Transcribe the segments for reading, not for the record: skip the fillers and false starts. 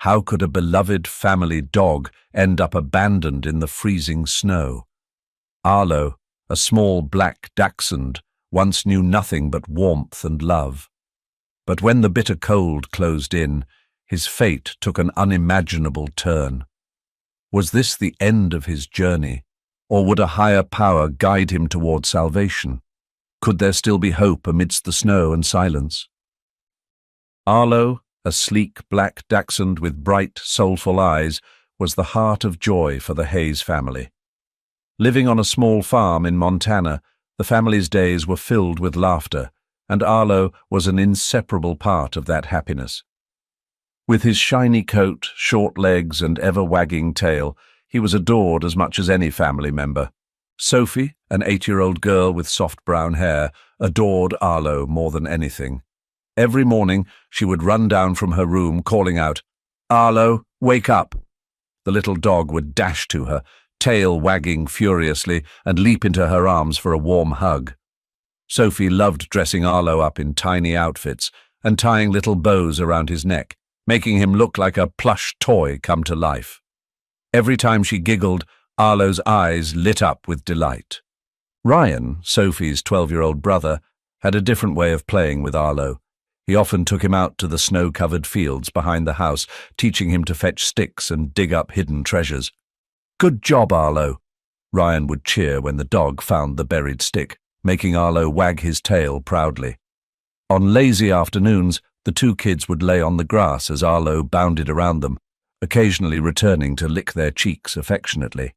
How could a beloved family dog end up abandoned in the freezing snow? Arlo, a small black dachshund, once knew nothing but warmth and love. But when the bitter cold closed in, his fate took an unimaginable turn. Was this the end of his journey, or would a higher power guide him toward salvation? Could there still be hope amidst the snow and silence? Arlo, a sleek black dachshund with bright, soulful eyes, was the heart of joy for the Hayes family. Living on a small farm in Montana, the family's days were filled with laughter, and Arlo was an inseparable part of that happiness. With his shiny coat, short legs, and ever-wagging tail, he was adored as much as any family member. Sophie, an 8-year-old girl with soft brown hair, adored Arlo more than anything. Every morning, she would run down from her room calling out, "Arlo, wake up!" The little dog would dash to her, tail wagging furiously, and leap into her arms for a warm hug. Sophie loved dressing Arlo up in tiny outfits and tying little bows around his neck, making him look like a plush toy come to life. Every time she giggled, Arlo's eyes lit up with delight. Ryan, Sophie's 12-year-old brother, had a different way of playing with Arlo. He often took him out to the snow-covered fields behind the house, teaching him to fetch sticks and dig up hidden treasures. "Good job, Arlo," Ryan would cheer when the dog found the buried stick, making Arlo wag his tail proudly. On lazy afternoons, the two kids would lay on the grass as Arlo bounded around them, occasionally returning to lick their cheeks affectionately.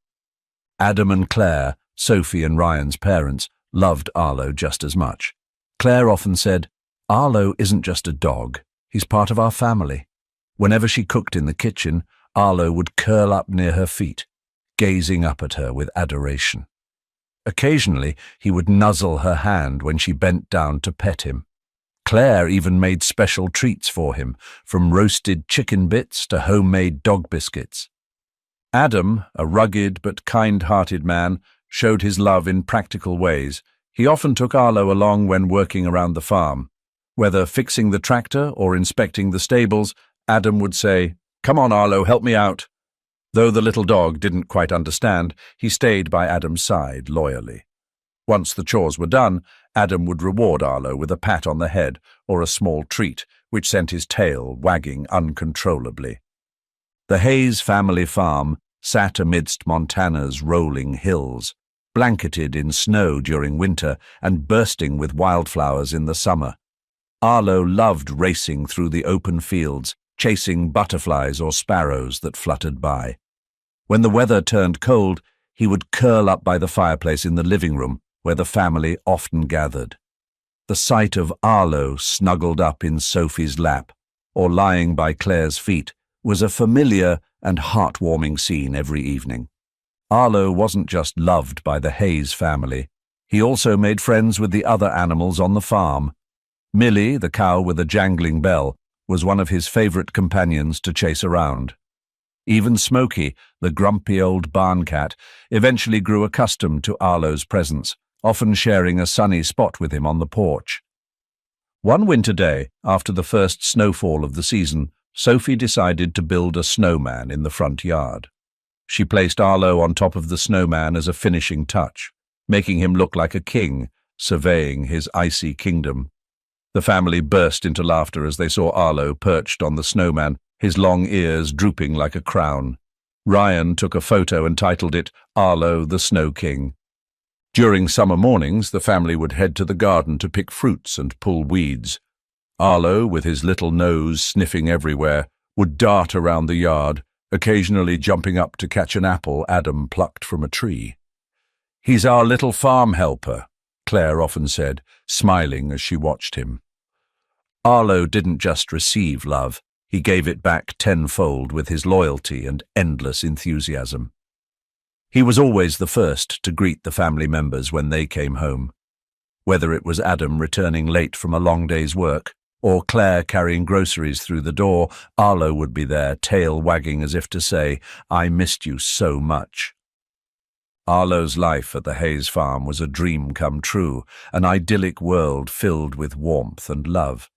Adam and Claire, Sophie and Ryan's parents, loved Arlo just as much. Claire often said, "Arlo isn't just a dog, he's part of our family." Whenever she cooked in the kitchen, Arlo would curl up near her feet, gazing up at her with adoration. Occasionally, he would nuzzle her hand when she bent down to pet him. Claire even made special treats for him, from roasted chicken bits to homemade dog biscuits. Adam, a rugged but kind-hearted man, showed his love in practical ways. He often took Arlo along when working around the farm. Whether fixing the tractor or inspecting the stables, Adam would say, "Come on, Arlo, help me out." Though the little dog didn't quite understand, he stayed by Adam's side loyally. Once the chores were done, Adam would reward Arlo with a pat on the head or a small treat, which sent his tail wagging uncontrollably. The Hayes family farm sat amidst Montana's rolling hills, blanketed in snow during winter and bursting with wildflowers in the summer. Arlo loved racing through the open fields, chasing butterflies or sparrows that fluttered by. When the weather turned cold, he would curl up by the fireplace in the living room, where the family often gathered. The sight of Arlo snuggled up in Sophie's lap, or lying by Claire's feet, was a familiar and heartwarming scene every evening. Arlo wasn't just loved by the Hayes family. He also made friends with the other animals on the farm. Millie, the cow with a jangling bell, was one of his favorite companions to chase around. Even Smokey, the grumpy old barn cat, eventually grew accustomed to Arlo's presence, often sharing a sunny spot with him on the porch. One winter day, after the first snowfall of the season, Sophie decided to build a snowman in the front yard. She placed Arlo on top of the snowman as a finishing touch, making him look like a king, surveying his icy kingdom. The family burst into laughter as they saw Arlo perched on the snowman, his long ears drooping like a crown. Ryan took a photo and titled it, "Arlo the Snow King." During summer mornings, the family would head to the garden to pick fruits and pull weeds. Arlo, with his little nose sniffing everywhere, would dart around the yard, occasionally jumping up to catch an apple Adam plucked from a tree. "He's our little farm helper," Claire often said, smiling as she watched him. Arlo didn't just receive love, he gave it back tenfold with his loyalty and endless enthusiasm. He was always the first to greet the family members when they came home. Whether it was Adam returning late from a long day's work, or Claire carrying groceries through the door, Arlo would be there, tail wagging as if to say, "I missed you so much." Arlo's life at the Hayes farm was a dream come true, an idyllic world filled with warmth and love.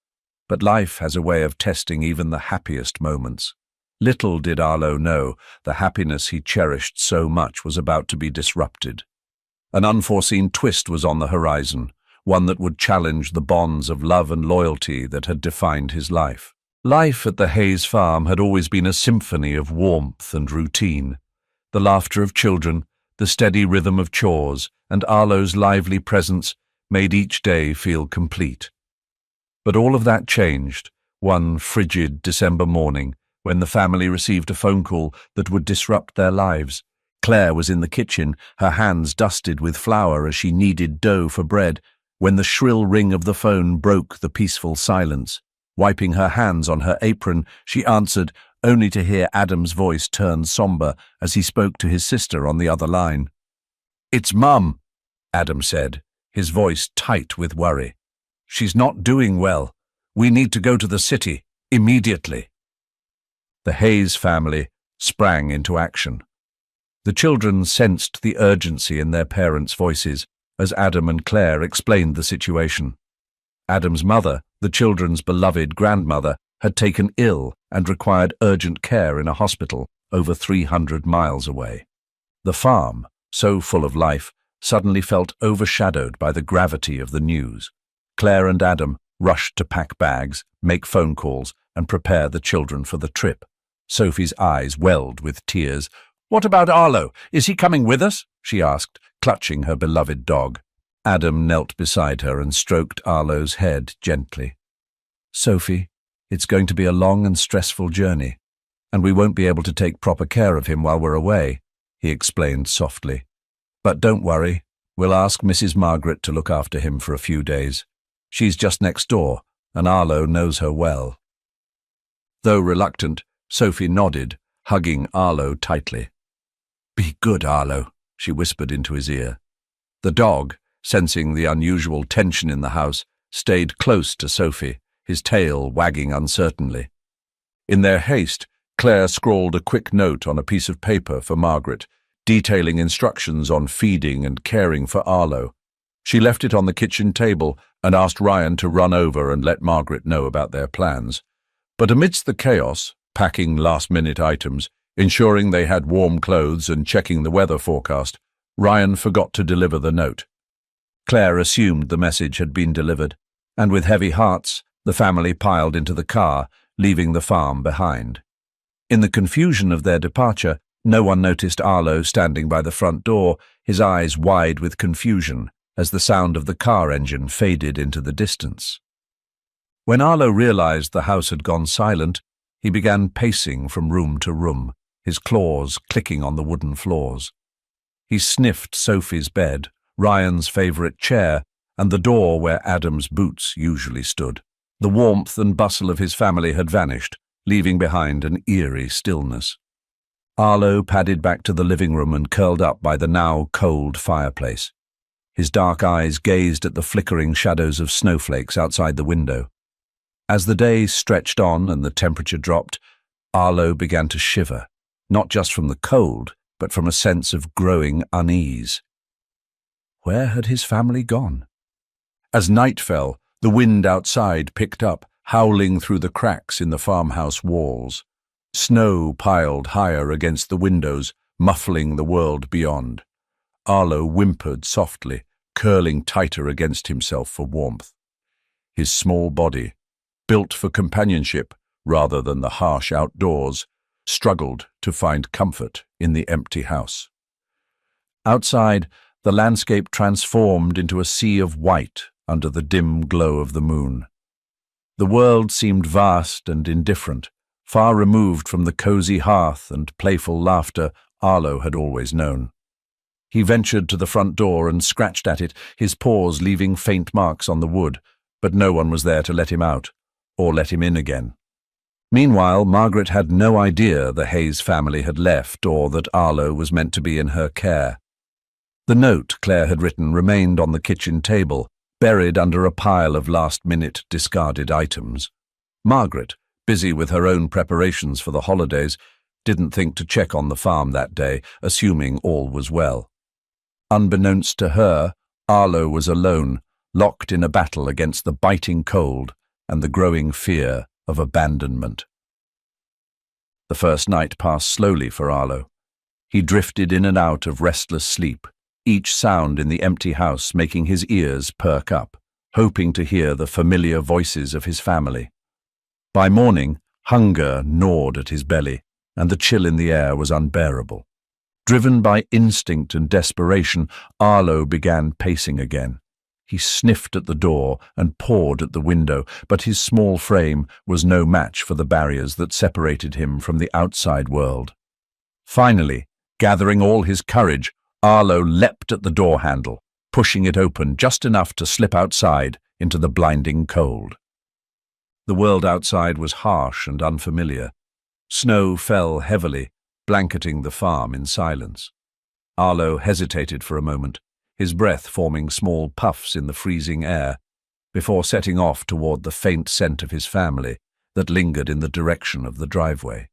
But life has a way of testing even the happiest moments. Little did Arlo know the happiness he cherished so much was about to be disrupted. An unforeseen twist was on the horizon, one that would challenge the bonds of love and loyalty that had defined his life. Life at the Hayes farm had always been a symphony of warmth and routine. The laughter of children, the steady rhythm of chores, and Arlo's lively presence made each day feel complete. But all of that changed one frigid December morning when the family received a phone call that would disrupt their lives. Claire was in the kitchen, her hands dusted with flour as she kneaded dough for bread, when the shrill ring of the phone broke the peaceful silence. Wiping her hands on her apron, she answered, only to hear Adam's voice turn somber as he spoke to his sister on the other line. "It's Mum," Adam said, his voice tight with worry. "She's not doing well. We need to go to the city, immediately." The Hayes family sprang into action. The children sensed the urgency in their parents' voices as Adam and Claire explained the situation. Adam's mother, the children's beloved grandmother, had taken ill and required urgent care in a hospital over 300 miles away. The farm, so full of life, suddenly felt overshadowed by the gravity of the news. Claire and Adam rushed to pack bags, make phone calls, and prepare the children for the trip. Sophie's eyes welled with tears. "What about Arlo? Is he coming with us?" she asked, clutching her beloved dog. Adam knelt beside her and stroked Arlo's head gently. "Sophie, it's going to be a long and stressful journey, and we won't be able to take proper care of him while we're away," he explained softly. "But don't worry, we'll ask Mrs. Margaret to look after him for a few days. She's just next door, and Arlo knows her well." Though reluctant, Sophie nodded, hugging Arlo tightly. "Be good, Arlo," she whispered into his ear. The dog, sensing the unusual tension in the house, stayed close to Sophie, his tail wagging uncertainly. In their haste, Claire scrawled a quick note on a piece of paper for Margaret, detailing instructions on feeding and caring for Arlo. She left it on the kitchen table and asked Ryan to run over and let Margaret know about their plans. But amidst the chaos, packing last-minute items, ensuring they had warm clothes and checking the weather forecast, Ryan forgot to deliver the note. Claire assumed the message had been delivered, and with heavy hearts, the family piled into the car, leaving the farm behind. In the confusion of their departure, no one noticed Arlo standing by the front door, his eyes wide with confusion, as the sound of the car engine faded into the distance. When Arlo realized the house had gone silent, he began pacing from room to room, his claws clicking on the wooden floors. He sniffed Sophie's bed, Ryan's favorite chair, and the door where Adam's boots usually stood. The warmth and bustle of his family had vanished, leaving behind an eerie stillness. Arlo padded back to the living room and curled up by the now cold fireplace. His dark eyes gazed at the flickering shadows of snowflakes outside the window. As the day stretched on and the temperature dropped, Arlo began to shiver, not just from the cold, but from a sense of growing unease. Where had his family gone? As night fell, the wind outside picked up, howling through the cracks in the farmhouse walls. Snow piled higher against the windows, muffling the world beyond. Arlo whimpered softly, curling tighter against himself for warmth. His small body, built for companionship rather than the harsh outdoors, struggled to find comfort in the empty house. Outside, the landscape transformed into a sea of white under the dim glow of the moon. The world seemed vast and indifferent, far removed from the cozy hearth and playful laughter Arlo had always known. He ventured to the front door and scratched at it, his paws leaving faint marks on the wood, but no one was there to let him out, or let him in again. Meanwhile, Margaret had no idea the Hayes family had left or that Arlo was meant to be in her care. The note Claire had written remained on the kitchen table, buried under a pile of last-minute discarded items. Margaret, busy with her own preparations for the holidays, didn't think to check on the farm that day, assuming all was well. Unbeknownst to her, Arlo was alone, locked in a battle against the biting cold and the growing fear of abandonment. The first night passed slowly for Arlo. He drifted in and out of restless sleep, each sound in the empty house making his ears perk up, hoping to hear the familiar voices of his family. By morning, hunger gnawed at his belly, and the chill in the air was unbearable. Driven by instinct and desperation, Arlo began pacing again. He sniffed at the door and pawed at the window, but his small frame was no match for the barriers that separated him from the outside world. Finally, gathering all his courage, Arlo leapt at the door handle, pushing it open just enough to slip outside into the blinding cold. The world outside was harsh and unfamiliar. Snow fell heavily, blanketing the farm in silence. Arlo hesitated for a moment, his breath forming small puffs in the freezing air, before setting off toward the faint scent of his family that lingered in the direction of the driveway.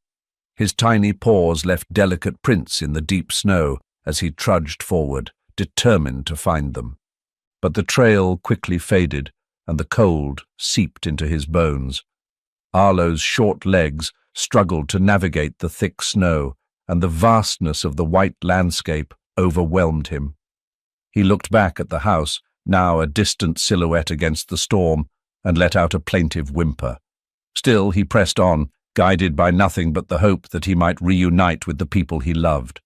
His tiny paws left delicate prints in the deep snow as he trudged forward, determined to find them. But the trail quickly faded, and the cold seeped into his bones. Arlo's short legs struggled to navigate the thick snow, and the vastness of the white landscape overwhelmed him. He looked back at the house, now a distant silhouette against the storm, and let out a plaintive whimper. Still he pressed on, guided by nothing but the hope that he might reunite with the people he loved.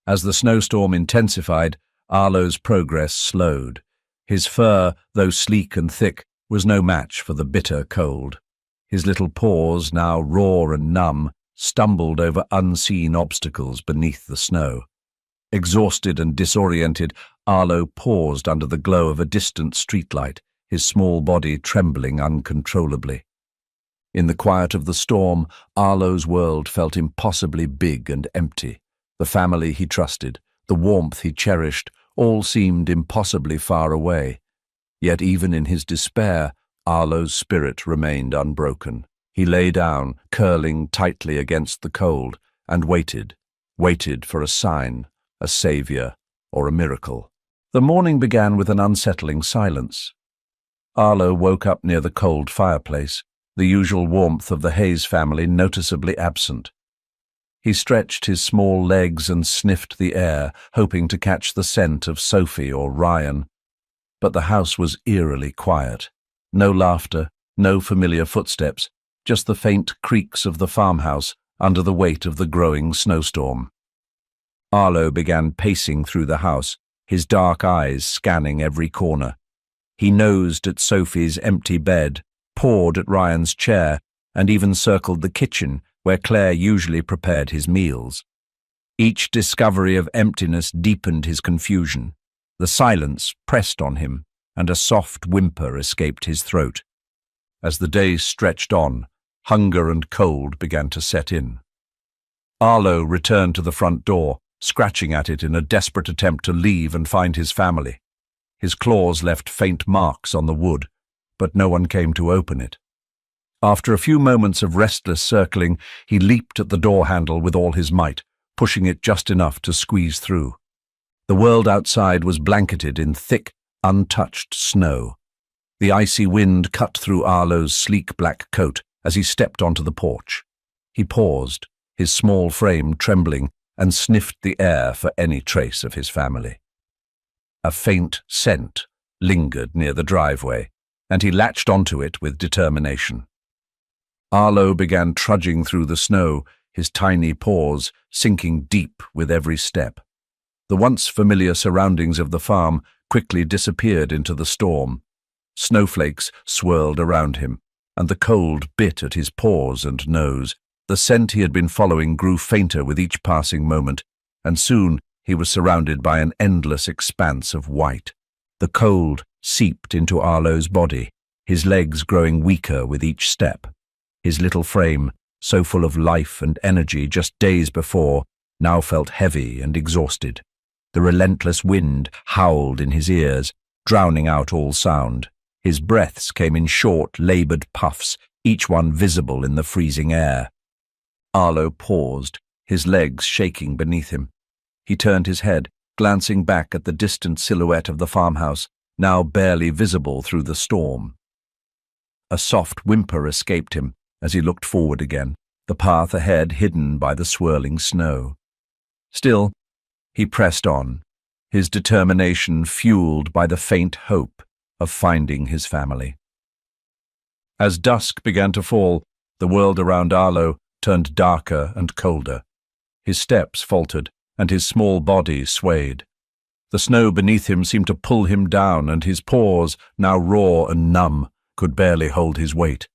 As the snowstorm intensified, Arlo's progress slowed. His fur, though sleek and thick, was no match for the bitter cold. His little paws, now raw and numb, stumbled over unseen obstacles beneath the snow. Exhausted and disoriented, Arlo paused under the glow of a distant streetlight, his small body trembling uncontrollably. In the quiet of the storm, Arlo's world felt impossibly big and empty. The family he trusted, the warmth he cherished, all seemed impossibly far away. Yet even in his despair, Arlo's spirit remained unbroken. He lay down, curling tightly against the cold, and waited for a sign, a savior, or a miracle. The morning began with an unsettling silence. Arlo woke up near the cold fireplace, the usual warmth of the Hayes family noticeably absent. He stretched his small legs and sniffed the air, hoping to catch the scent of Sophie or Ryan. But the house was eerily quiet. No laughter, no familiar footsteps, just the faint creaks of the farmhouse under the weight of the growing snowstorm. Arlo began pacing through the house, his dark eyes scanning every corner. He nosed at Sophie's empty bed, pawed at Ryan's chair, and even circled the kitchen, where Claire usually prepared his meals. Each discovery of emptiness deepened his confusion. The silence pressed on him, and a soft whimper escaped his throat. As the days stretched on, hunger and cold began to set in. Arlo returned to the front door, scratching at it in a desperate attempt to leave and find his family. His claws left faint marks on the wood, but no one came to open it. After a few moments of restless circling, he leaped at the door handle with all his might, pushing it just enough to squeeze through. The world outside was blanketed in thick, untouched snow. The icy wind cut through Arlo's sleek black coat as he stepped onto the porch. He paused, his small frame trembling, and sniffed the air for any trace of his family. A faint scent lingered near the driveway, and he latched onto it with determination. Arlo began trudging through the snow, his tiny paws sinking deep with every step. The once familiar surroundings of the farm quickly disappeared into the storm. Snowflakes swirled around him, and the cold bit at his paws and nose. The scent he had been following grew fainter with each passing moment, and soon he was surrounded by an endless expanse of white. The cold seeped into Arlo's body, his legs growing weaker with each step. His little frame, so full of life and energy just days before, now felt heavy and exhausted. The relentless wind howled in his ears, drowning out all sound. His breaths came in short, labored puffs, each one visible in the freezing air. Arlo paused, his legs shaking beneath him. He turned his head, glancing back at the distant silhouette of the farmhouse, now barely visible through the storm. A soft whimper escaped him as he looked forward again, the path ahead hidden by the swirling snow. Still, he pressed on, his determination fueled by the faint hope of finding his family. As dusk began to fall, the world around Arlo turned darker and colder. His steps faltered, and his small body swayed. The snow beneath him seemed to pull him down, and his paws, now raw and numb, could barely hold his weight.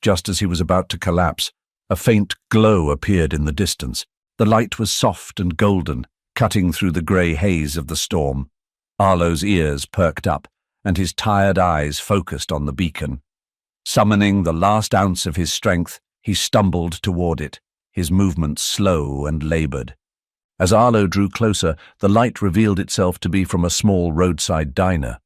Just as he was about to collapse, a faint glow appeared in the distance. The light was soft and golden, cutting through the grey haze of the storm. Arlo's ears perked up, and his tired eyes focused on the beacon. Summoning the last ounce of his strength, he stumbled toward it, his movements slow and laboured. As Arlo drew closer, the light revealed itself to be from a small roadside diner.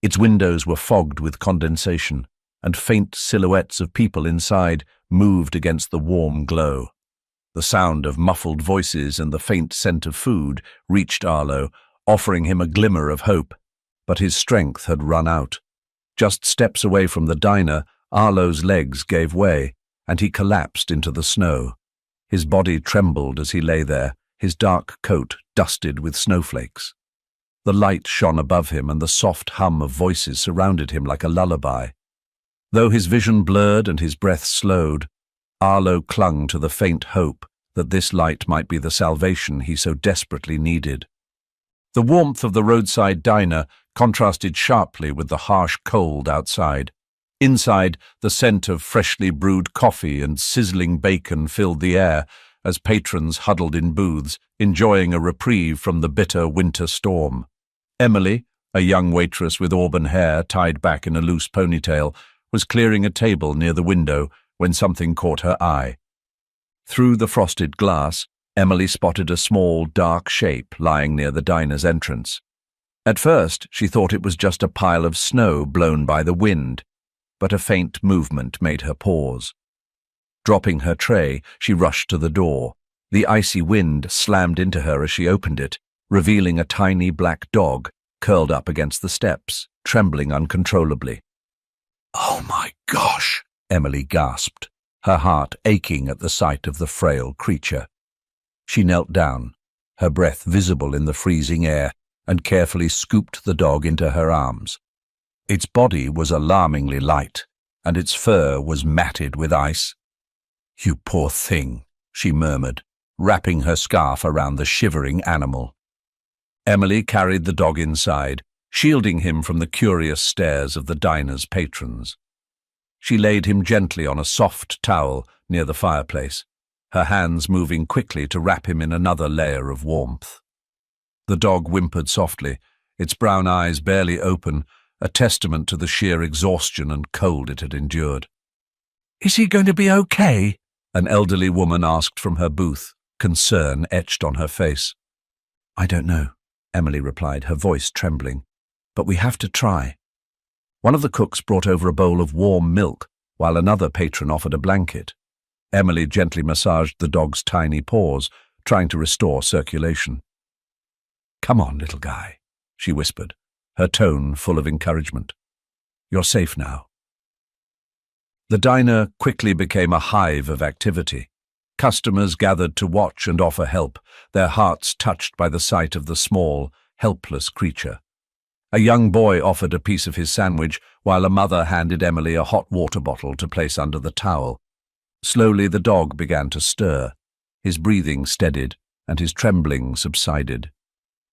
Its windows were fogged with condensation, and faint silhouettes of people inside moved against the warm glow. The sound of muffled voices and the faint scent of food reached Arlo, offering him a glimmer of hope, but his strength had run out. Just steps away from the diner, Arlo's legs gave way, and he collapsed into the snow. His body trembled as he lay there, his dark coat dusted with snowflakes. The light shone above him, and the soft hum of voices surrounded him like a lullaby. Though his vision blurred and his breath slowed, Arlo clung to the faint hope that this light might be the salvation he so desperately needed. The warmth of the roadside diner contrasted sharply with the harsh cold outside. Inside, the scent of freshly brewed coffee and sizzling bacon filled the air as patrons huddled in booths, enjoying a reprieve from the bitter winter storm. Emily, a young waitress with auburn hair tied back in a loose ponytail, was clearing a table near the window when something caught her eye. Through the frosted glass, Emily spotted a small, dark shape lying near the diner's entrance. At first, she thought it was just a pile of snow blown by the wind, but a faint movement made her pause. Dropping her tray, she rushed to the door. The icy wind slammed into her as she opened it, revealing a tiny black dog curled up against the steps, trembling uncontrollably. "Oh my gosh!" Emily gasped, her heart aching at the sight of the frail creature. She knelt down, her breath visible in the freezing air, and carefully scooped the dog into her arms. Its body was alarmingly light, and its fur was matted with ice. "You poor thing," she murmured, wrapping her scarf around the shivering animal. Emily carried the dog inside, shielding him from the curious stares of the diner's patrons. She laid him gently on a soft towel near the fireplace, her hands moving quickly to wrap him in another layer of warmth. The dog whimpered softly, its brown eyes barely open, a testament to the sheer exhaustion and cold it had endured. "Is he going to be okay?" an elderly woman asked from her booth, concern etched on her face. "I don't know," Emily replied, her voice trembling, "but we have to try." One of the cooks brought over a bowl of warm milk, while another patron offered a blanket. Emily gently massaged the dog's tiny paws, trying to restore circulation. "Come on, little guy," she whispered, her tone full of encouragement. "You're safe now." The diner quickly became a hive of activity. Customers gathered to watch and offer help, their hearts touched by the sight of the small, helpless creature. A young boy offered a piece of his sandwich, while a mother handed Emily a hot water bottle to place under the towel. Slowly the dog began to stir. His breathing steadied, and his trembling subsided.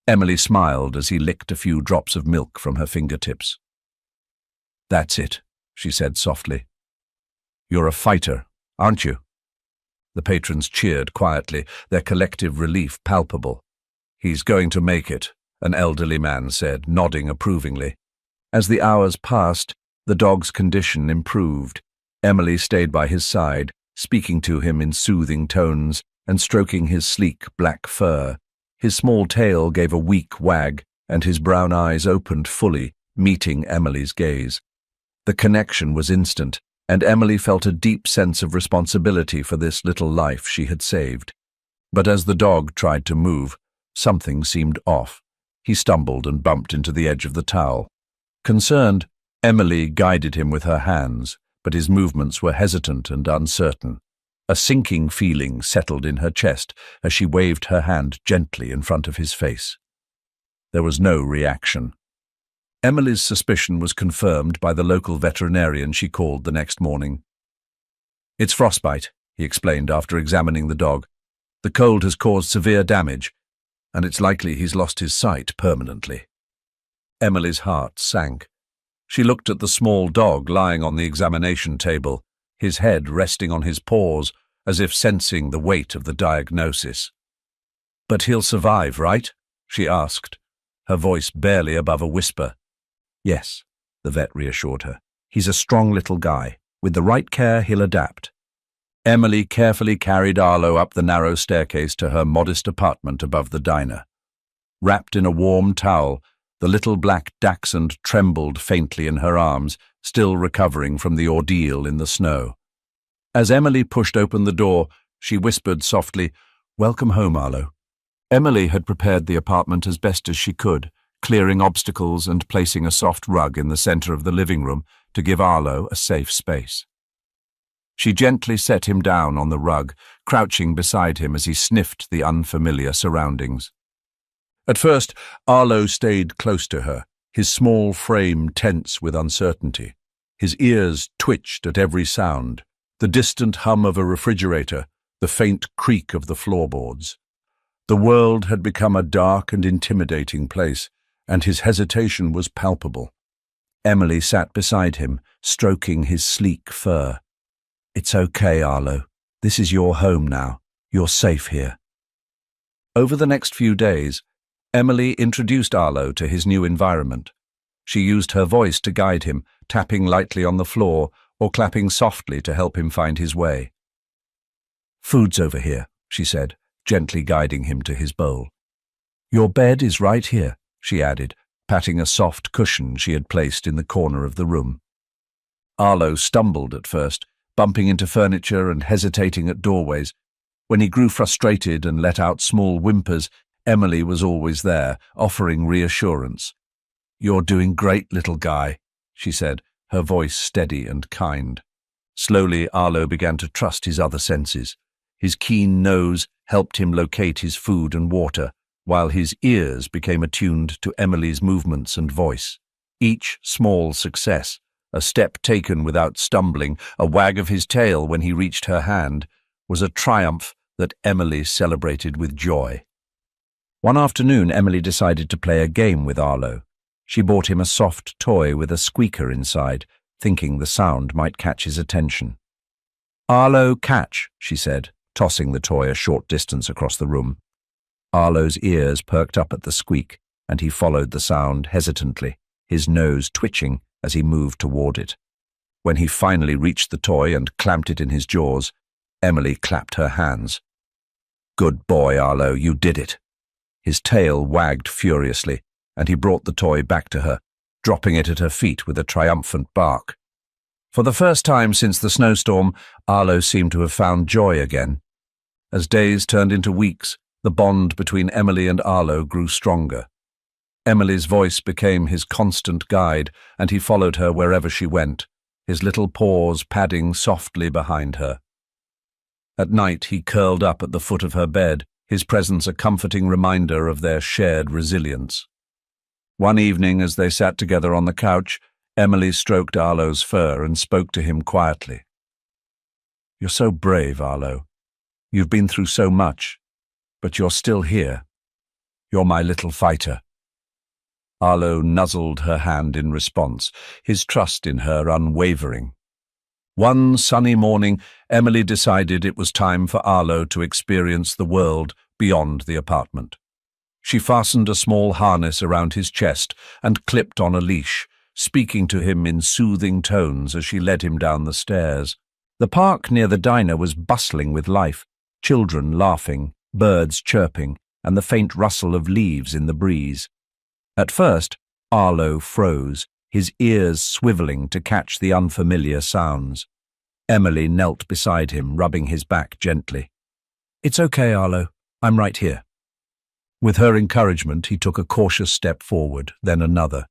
Emily smiled as he licked a few drops of milk from her fingertips. "That's it," she said softly. "You're a fighter, aren't you?" The patrons cheered quietly, their collective relief palpable. "He's going to make it," an elderly man said, nodding approvingly. As the hours passed, the dog's condition improved. Emily stayed by his side, speaking to him in soothing tones and stroking his sleek black fur. His small tail gave a weak wag, and his brown eyes opened fully, meeting Emily's gaze. The connection was instant, and Emily felt a deep sense of responsibility for this little life she had saved. But as the dog tried to move, something seemed off. He stumbled and bumped into the edge of the towel. Concerned, Emily guided him with her hands, but his movements were hesitant and uncertain. A sinking feeling settled in her chest as she waved her hand gently in front of his face. There was no reaction. Emily's suspicion was confirmed by the local veterinarian she called the next morning. "It's frostbite," he explained after examining the dog. "The cold has caused severe damage, and it's likely he's lost his sight permanently." Emily's heart sank. She looked at the small dog lying on the examination table, his head resting on his paws, as if sensing the weight of the diagnosis. "But he'll survive, right?" she asked, her voice barely above a whisper. "Yes," the vet reassured her. "He's a strong little guy. With the right care, he'll adapt." Emily carefully carried Arlo up the narrow staircase to her modest apartment above the diner. Wrapped in a warm towel, the little black dachshund trembled faintly in her arms, still recovering from the ordeal in the snow. As Emily pushed open the door, she whispered softly, "Welcome home, Arlo." Emily had prepared the apartment as best as she could, clearing obstacles and placing a soft rug in the center of the living room to give Arlo a safe space. She gently set him down on the rug, crouching beside him as he sniffed the unfamiliar surroundings. At first, Arlo stayed close to her, his small frame tense with uncertainty. His ears twitched at every sound, the distant hum of a refrigerator, the faint creak of the floorboards. The world had become a dark and intimidating place, and his hesitation was palpable. Emily sat beside him, stroking his sleek fur. "It's okay, Arlo. This is your home now. You're safe here." Over the next few days, Emily introduced Arlo to his new environment. She used her voice to guide him, tapping lightly on the floor or clapping softly to help him find his way. "Food's over here," she said, gently guiding him to his bowl. "Your bed is right here," she added, patting a soft cushion she had placed in the corner of the room. Arlo stumbled at first, bumping into furniture and hesitating at doorways. When he grew frustrated and let out small whimpers, Emily was always there, offering reassurance. "You're doing great, little guy," she said, her voice steady and kind. Slowly, Arlo began to trust his other senses. His keen nose helped him locate his food and water, while his ears became attuned to Emily's movements and voice. Each small success, a step taken without stumbling, a wag of his tail when he reached her hand, was a triumph that Emily celebrated with joy. One afternoon, Emily decided to play a game with Arlo. She bought him a soft toy with a squeaker inside, thinking the sound might catch his attention. "Arlo, catch," she said, tossing the toy a short distance across the room. Arlo's ears perked up at the squeak, and he followed the sound hesitantly, his nose twitching as he moved toward it. When he finally reached the toy and clamped it in his jaws, Emily clapped her hands. "Good boy, Arlo, you did it." His tail wagged furiously, and he brought the toy back to her, dropping it at her feet with a triumphant bark. For the first time since the snowstorm, Arlo seemed to have found joy again. As days turned into weeks, the bond between Emily and Arlo grew stronger. Emily's voice became his constant guide, and he followed her wherever she went, his little paws padding softly behind her. At night, he curled up at the foot of her bed, his presence a comforting reminder of their shared resilience. One evening, as they sat together on the couch, Emily stroked Arlo's fur and spoke to him quietly. "You're so brave, Arlo. You've been through so much, but you're still here. You're my little fighter." Arlo nuzzled her hand in response, his trust in her unwavering. One sunny morning, Emily decided it was time for Arlo to experience the world beyond the apartment. She fastened a small harness around his chest and clipped on a leash, speaking to him in soothing tones as she led him down the stairs. The park near the diner was bustling with life, children laughing, birds chirping, and the faint rustle of leaves in the breeze. At first, Arlo froze, his ears swiveling to catch the unfamiliar sounds. Emily knelt beside him, rubbing his back gently. "It's okay, Arlo. I'm right here." With her encouragement, he took a cautious step forward, then another.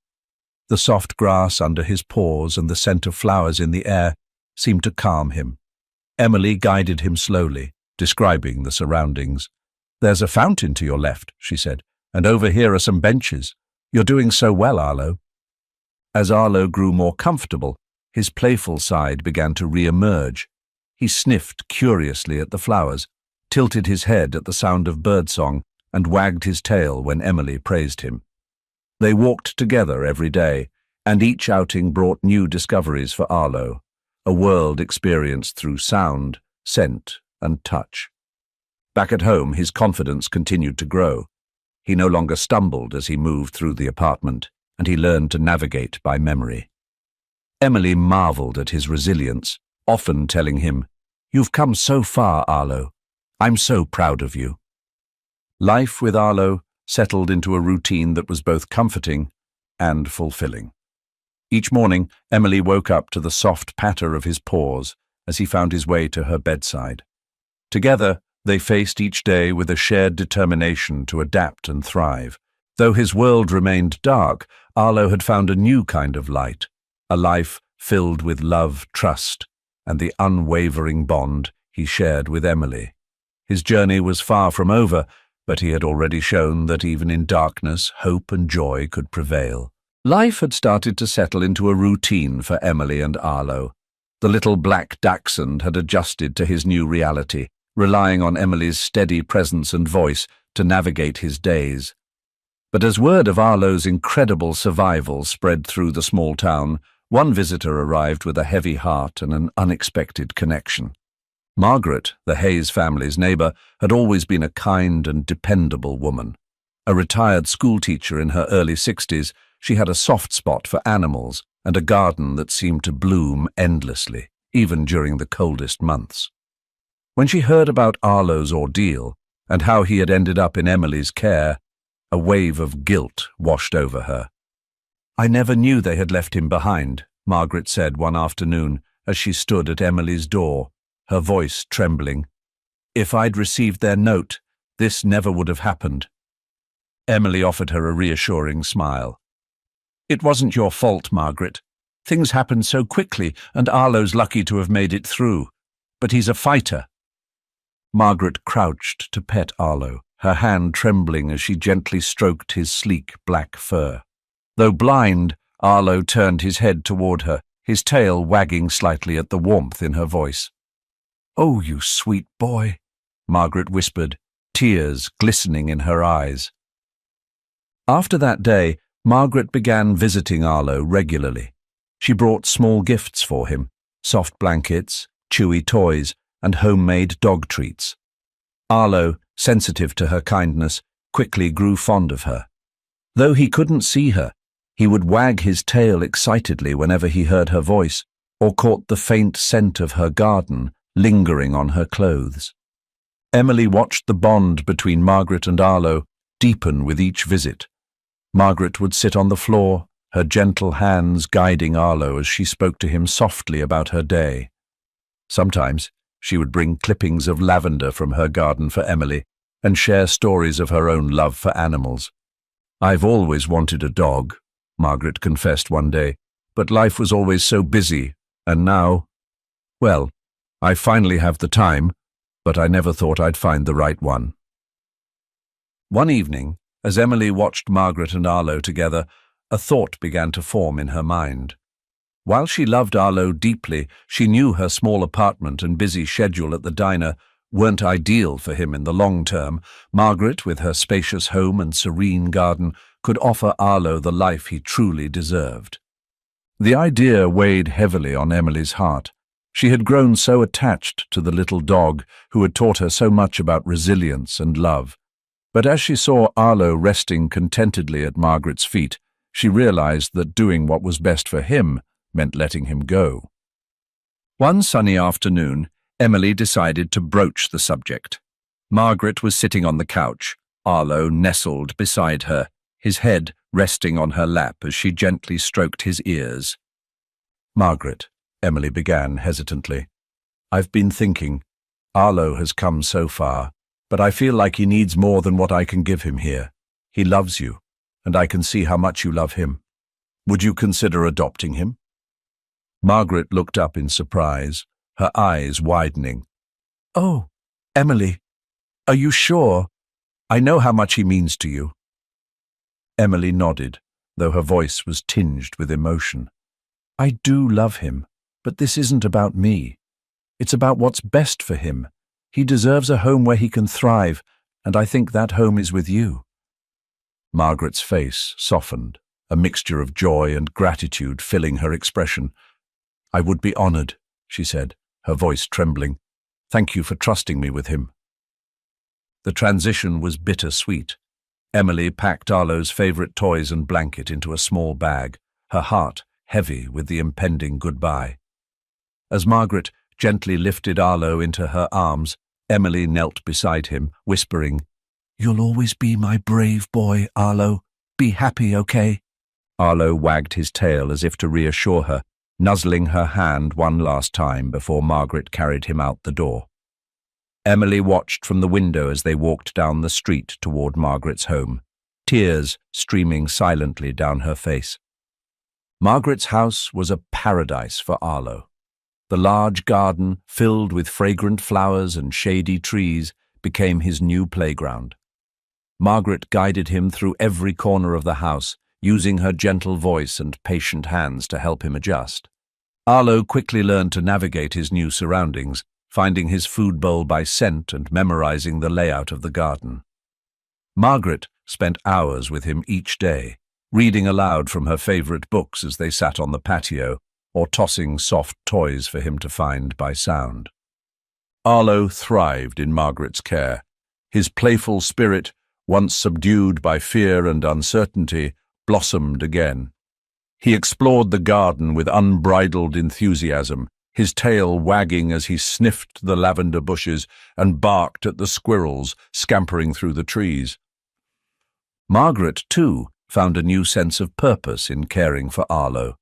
The soft grass under his paws and the scent of flowers in the air seemed to calm him. Emily guided him slowly, describing the surroundings. "There's a fountain to your left," she said, "and over here are some benches. You're doing so well, Arlo." As Arlo grew more comfortable, his playful side began to re-emerge. He sniffed curiously at the flowers, tilted his head at the sound of birdsong, and wagged his tail when Emily praised him. They walked together every day, and each outing brought new discoveries for Arlo, a world experienced through sound, scent, and touch. Back at home, his confidence continued to grow. He no longer stumbled as he moved through the apartment, and he learned to navigate by memory. Emily marveled at his resilience, often telling him, "You've come so far, Arlo. I'm so proud of you." Life with Arlo settled into a routine that was both comforting and fulfilling. Each morning, Emily woke up to the soft patter of his paws as he found his way to her bedside. Together, they faced each day with a shared determination to adapt and thrive. Though his world remained dark, Arlo had found a new kind of light, a life filled with love, trust, and the unwavering bond he shared with Emily. His journey was far from over, but he had already shown that even in darkness, hope and joy could prevail. Life had started to settle into a routine for Emily and Arlo. The little black dachshund had adjusted to his new reality, relying on Emily's steady presence and voice to navigate his days. But as word of Arlo's incredible survival spread through the small town, one visitor arrived with a heavy heart and an unexpected connection. Margaret, the Hayes family's neighbor, had always been a kind and dependable woman. A retired schoolteacher in her early 60s, she had a soft spot for animals and a garden that seemed to bloom endlessly, even during the coldest months. When she heard about Arlo's ordeal and how he had ended up in Emily's care, a wave of guilt washed over her. "I never knew they had left him behind," Margaret said one afternoon as she stood at Emily's door, her voice trembling. "If I'd received their note, this never would have happened." Emily offered her a reassuring smile. "It wasn't your fault, Margaret. Things happened so quickly, and Arlo's lucky to have made it through. But he's a fighter." Margaret crouched to pet Arlo, her hand trembling as she gently stroked his sleek black fur. Though blind, Arlo turned his head toward her, his tail wagging slightly at the warmth in her voice. "Oh, you sweet boy," Margaret whispered, tears glistening in her eyes. After that day, Margaret began visiting Arlo regularly. She brought small gifts for him, soft blankets, chewy toys, and homemade dog treats. Arlo, sensitive to her kindness, quickly grew fond of her. Though he couldn't see her, he would wag his tail excitedly whenever he heard her voice or caught the faint scent of her garden lingering on her clothes. Emily watched the bond between Margaret and Arlo deepen with each visit. Margaret would sit on the floor, her gentle hands guiding Arlo as she spoke to him softly about her day. Sometimes she would bring clippings of lavender from her garden for Emily and share stories of her own love for animals. "I've always wanted a dog," Margaret confessed one day, "but life was always so busy, and now, well, I finally have the time, but I never thought I'd find the right one." One evening, as Emily watched Margaret and Arlo together, a thought began to form in her mind. While she loved Arlo deeply, she knew her small apartment and busy schedule at the diner weren't ideal for him in the long term. Margaret, with her spacious home and serene garden, could offer Arlo the life he truly deserved. The idea weighed heavily on Emily's heart. She had grown so attached to the little dog who had taught her so much about resilience and love. But as she saw Arlo resting contentedly at Margaret's feet, she realized that doing what was best for him meant letting him go. One sunny afternoon, Emily decided to broach the subject. Margaret was sitting on the couch, Arlo nestled beside her, his head resting on her lap as she gently stroked his ears. "Margaret," Emily began hesitantly, "I've been thinking. Arlo has come so far, but I feel like he needs more than what I can give him here. He loves you, and I can see how much you love him. Would you consider adopting him?" Margaret looked up in surprise, her eyes widening. "Oh, Emily, are you sure? I know how much he means to you." Emily nodded, though her voice was tinged with emotion. "I do love him, but this isn't about me. It's about what's best for him. He deserves a home where he can thrive, and I think that home is with you." Margaret's face softened, a mixture of joy and gratitude filling her expression. "I would be honored," she said, her voice trembling. "Thank you for trusting me with him." The transition was bittersweet. Emily packed Arlo's favorite toys and blanket into a small bag, her heart heavy with the impending goodbye. As Margaret gently lifted Arlo into her arms, Emily knelt beside him, whispering, "You'll always be my brave boy, Arlo. Be happy, okay?" Arlo wagged his tail as if to reassure her, nuzzling her hand one last time before Margaret carried him out the door. Emily watched from the window as they walked down the street toward Margaret's home, tears streaming silently down her face. Margaret's house was a paradise for Arlo. The large garden, filled with fragrant flowers and shady trees, became his new playground. Margaret guided him through every corner of the house, using her gentle voice and patient hands to help him adjust. Arlo quickly learned to navigate his new surroundings, finding his food bowl by scent and memorizing the layout of the garden. Margaret spent hours with him each day, reading aloud from her favorite books as they sat on the patio, or tossing soft toys for him to find by sound. Arlo thrived in Margaret's care. His playful spirit, once subdued by fear and uncertainty, blossomed again. He explored the garden with unbridled enthusiasm, his tail wagging as he sniffed the lavender bushes and barked at the squirrels scampering through the trees. Margaret, too, found a new sense of purpose in caring for Arlo.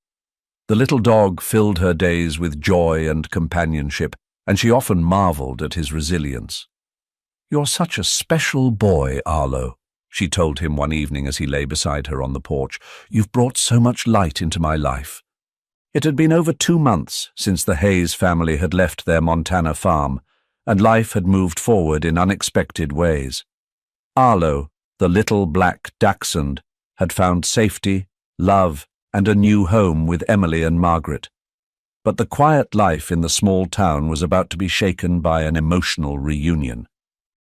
The little dog filled her days with joy and companionship, and she often marveled at his resilience. "You're such a special boy, Arlo," she told him one evening as he lay beside her on the porch. "You've brought so much light into my life." It had been over 2 months since the Hayes family had left their Montana farm, and life had moved forward in unexpected ways. Arlo, the little black dachshund, had found safety, love, and a new home with Emily and Margaret. But the quiet life in the small town was about to be shaken by an emotional reunion.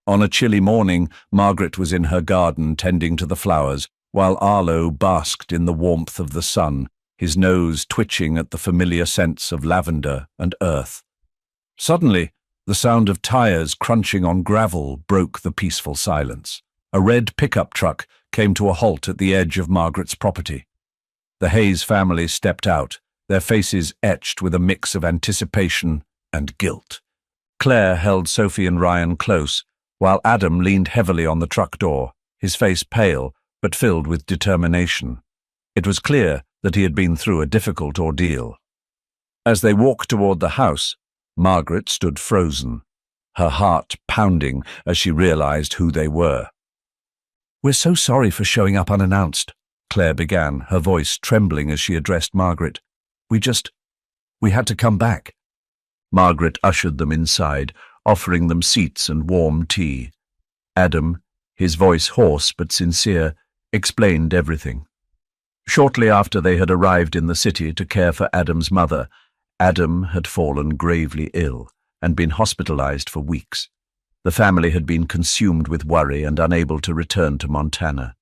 On a chilly morning, Margaret was in her garden tending to the flowers, while Arlo basked in the warmth of the sun, his nose twitching at the familiar scents of lavender and earth. Suddenly, the sound of tires crunching on gravel broke the peaceful silence. A red pickup truck came to a halt at the edge of Margaret's property. The Hayes family stepped out, their faces etched with a mix of anticipation and guilt. Claire held Sophie and Ryan close, while Adam leaned heavily on the truck door, his face pale but filled with determination. It was clear that he had been through a difficult ordeal. As they walked toward the house, Margaret stood frozen, her heart pounding as she realized who they were. "We're so sorry for showing up unannounced," Claire began, her voice trembling as she addressed Margaret. We had to come back." Margaret ushered them inside, offering them seats and warm tea. Adam, his voice hoarse but sincere, explained everything. Shortly after they had arrived in the city to care for Adam's mother, Adam had fallen gravely ill and been hospitalized for weeks. The family had been consumed with worry and unable to return to Montana.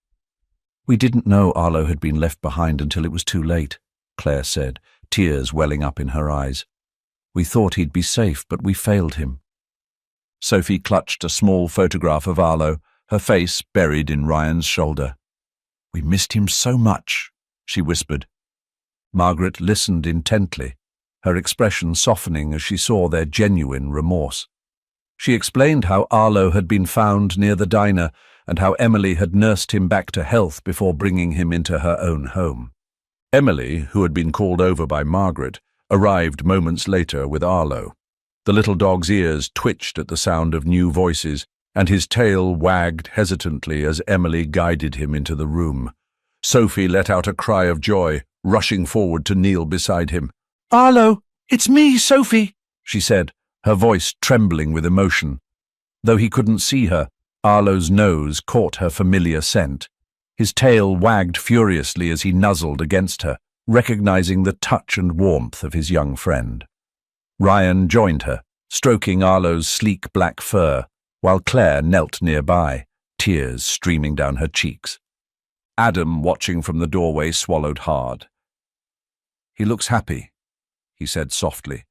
"We didn't know Arlo had been left behind until it was too late," Claire said, tears welling up in her eyes. "We thought he'd be safe, but we failed him." Sophie clutched a small photograph of Arlo, her face buried in Ryan's shoulder. "We missed him so much," she whispered. Margaret listened intently, her expression softening as she saw their genuine remorse. She explained how Arlo had been found near the diner and how Emily had nursed him back to health before bringing him into her own home. Emily, who had been called over by Margaret, arrived moments later with Arlo. The little dog's ears twitched at the sound of new voices, and his tail wagged hesitantly as Emily guided him into the room. Sophie let out a cry of joy, rushing forward to kneel beside him. "Arlo, it's me, Sophie!" she said, her voice trembling with emotion. Though he couldn't see her, Arlo's nose caught her familiar scent. His tail wagged furiously as he nuzzled against her, recognizing the touch and warmth of his young friend. Ryan joined her, stroking Arlo's sleek black fur, while Claire knelt nearby, tears streaming down her cheeks. Adam, watching from the doorway, swallowed hard. "He looks happy," he said softly,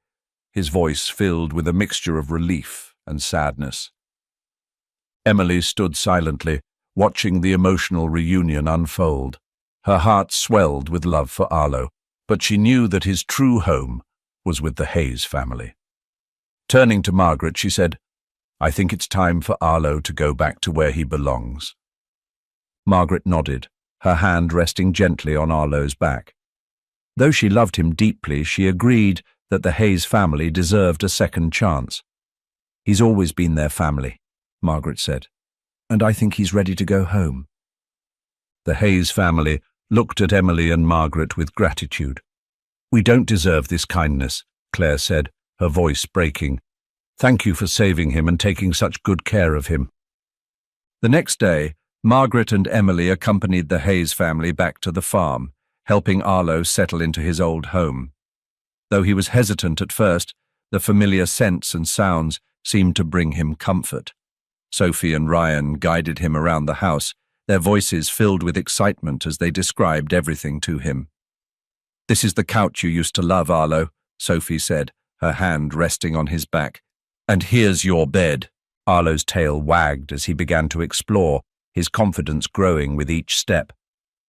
his voice filled with a mixture of relief and sadness. Emily stood silently, watching the emotional reunion unfold. Her heart swelled with love for Arlo, but she knew that his true home was with the Hayes family. Turning to Margaret, she said, "I think it's time for Arlo to go back to where he belongs." Margaret nodded, her hand resting gently on Arlo's back. Though she loved him deeply, she agreed that the Hayes family deserved a second chance. "He's always been their family," Margaret said, "and I think he's ready to go home." The Hayes family looked at Emily and Margaret with gratitude. "We don't deserve this kindness," Claire said, her voice breaking. "Thank you for saving him and taking such good care of him." The next day, Margaret and Emily accompanied the Hayes family back to the farm, helping Arlo settle into his old home. Though he was hesitant at first, the familiar scents and sounds seemed to bring him comfort. Sophie and Ryan guided him around the house, their voices filled with excitement as they described everything to him. "This is the couch you used to love, Arlo," Sophie said, her hand resting on his back. "And here's your bed." Arlo's tail wagged as he began to explore, his confidence growing with each step.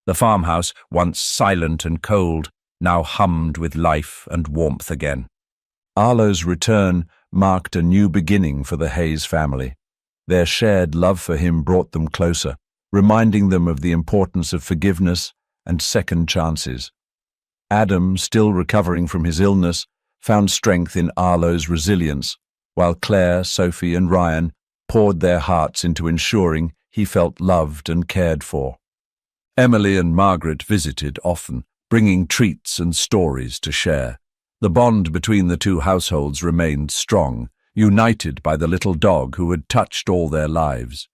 The farmhouse, once silent and cold, now hummed with life and warmth again. Arlo's return marked a new beginning for the Hayes family. Their shared love for him brought them closer, reminding them of the importance of forgiveness and second chances. Adam, still recovering from his illness, found strength in Arlo's resilience, while Claire, Sophie, and Ryan poured their hearts into ensuring he felt loved and cared for. Emily and Margaret visited often, bringing treats and stories to share. The bond between the two households remained strong, united by the little dog who had touched all their lives.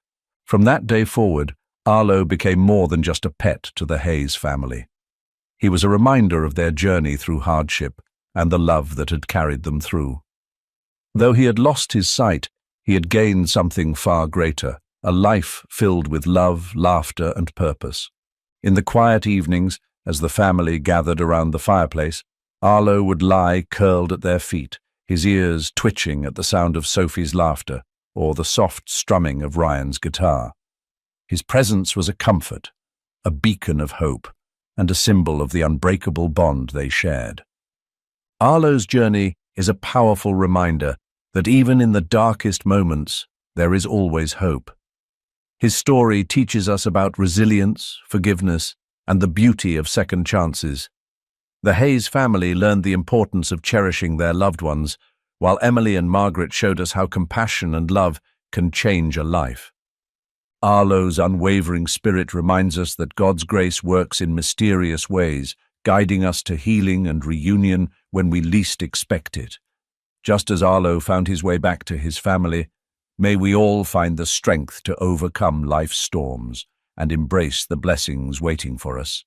From that day forward, Arlo became more than just a pet to the Hayes family. He was a reminder of their journey through hardship and the love that had carried them through. Though he had lost his sight, he had gained something far greater, a life filled with love, laughter, and purpose. In the quiet evenings, as the family gathered around the fireplace, Arlo would lie curled at their feet, his ears twitching at the sound of Sophie's laughter or the soft strumming of Ryan's guitar. His presence was a comfort, a beacon of hope, and a symbol of the unbreakable bond they shared. Arlo's journey is a powerful reminder that even in the darkest moments, there is always hope. His story teaches us about resilience, forgiveness, and the beauty of second chances. The Hayes family learned the importance of cherishing their loved ones, while Emily and Margaret showed us how compassion and love can change a life. Arlo's unwavering spirit reminds us that God's grace works in mysterious ways, guiding us to healing and reunion when we least expect it. Just as Arlo found his way back to his family, may we all find the strength to overcome life's storms and embrace the blessings waiting for us.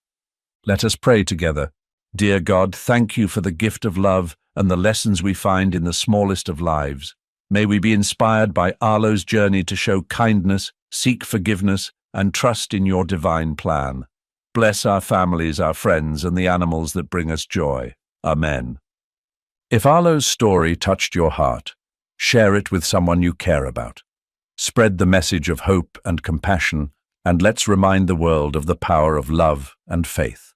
Let us pray together. Dear God, thank you for the gift of love and the lessons we find in the smallest of lives. May we be inspired by Arlo's journey to show kindness, seek forgiveness, and trust in your divine plan. Bless our families, our friends, and the animals that bring us joy. Amen. If Arlo's story touched your heart, share it with someone you care about. Spread the message of hope and compassion, and let's remind the world of the power of love and faith.